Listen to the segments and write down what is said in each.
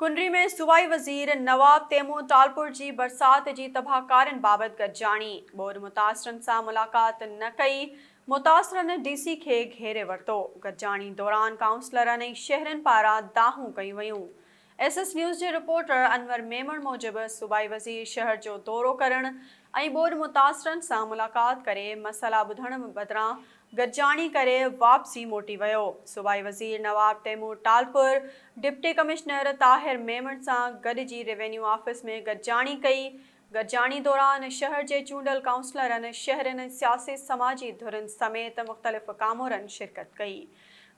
कुंडरी में सूबाई वज़ीर नवाब तैमूर टालपुर जी बरसात जी तबाहकारियुनि बाबति गॾिजाणी। बोर मुतासिरनि सां मुलाक़ात न कई, मुतासिरनि डीसी खे घेरे वरितो। गॾिजाणी दौरान काउंसलरनि ऐं शहरनि पारां दाहूं कयूं वयूं। SS न्यूज़ जे रिपोर्टर अनवर मेमण मूजिबि सूबाई वज़ीर शहर जो दौरो करणु ऐं बोर मुतासिरनि सां मुलाक़ात करे मसइला ॿुधण बदिरां गॾिजाणी करे वापसी मोटी वियो। सूबाई वज़ीर नवाब तैमूर टालपुर डिप्टी कमिश्नर ताहिर मेमण सां गॾिजी रेवेन्यू ऑफिस में गॾिजाणी कई। गॾिजाणी दौरान शहर जे चूंडल काउंसलरनि, शहरनि, सियासी समाजी धुरनि समेत मुख़्तलिफ़ कामोरनि शिरकत कई।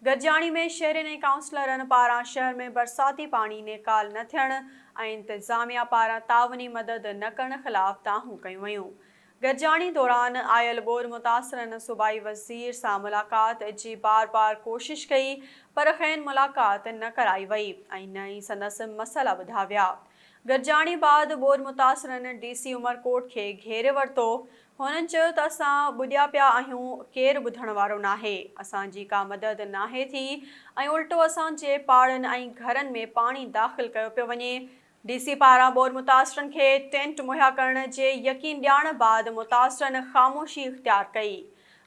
गॾिजाणी में शहरनि ऐं काउंसलरनि पारां शहर में बरसाती पाणी नेकाल न थियणु ऐं इंतिज़ामिया पारां तावनी मदद न करण ख़िलाफ़ दाहूं कयूं वयूं। गॾिजाणी दौरान आयल बोर मुतासिरनि सूबाई वज़ीर सां मुलाक़ात जी बार कोशिश कई, पर खेनि मुलाक़ात न कराई वई ऐं न ई संदसि मसइला ॿुधा विया। गॾिजाणी बाद बोर मुतासिरनि DC उमरकोट खे घेरे वरितो। हुननि चयो त असां ॿुॾिया पिया आहियूं, केरु ॿुधण वारो नाहे, असांजी का मदद नाहे थी ऐं उल्टो असांजे पाड़नि ऐं घरनि में पाणी दाख़िल कयो पियो वञे। DC पारां बोर मुतासिरनि खे टेंट मुहैया करण जे यकीन ॾियारण बाद मुतासिरनि ख़ामोशी इख़्तियार कई।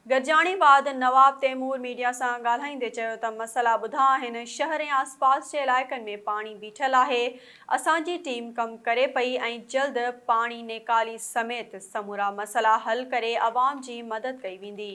गॾिजाणी बाद नवाब तैमूर मीडिया सां ॻाल्हाईंदे चयो त मसइला ॿुधा आहिनि, शहर ऐं आसपास जे इलाइक़नि में पाणी बीठल आहे, असांजी टीम कमु करे पई ऐं जल्द पाणी नेकाली समेत समूरा मसइला हल करे अवाम जी मदद कई वेंदी।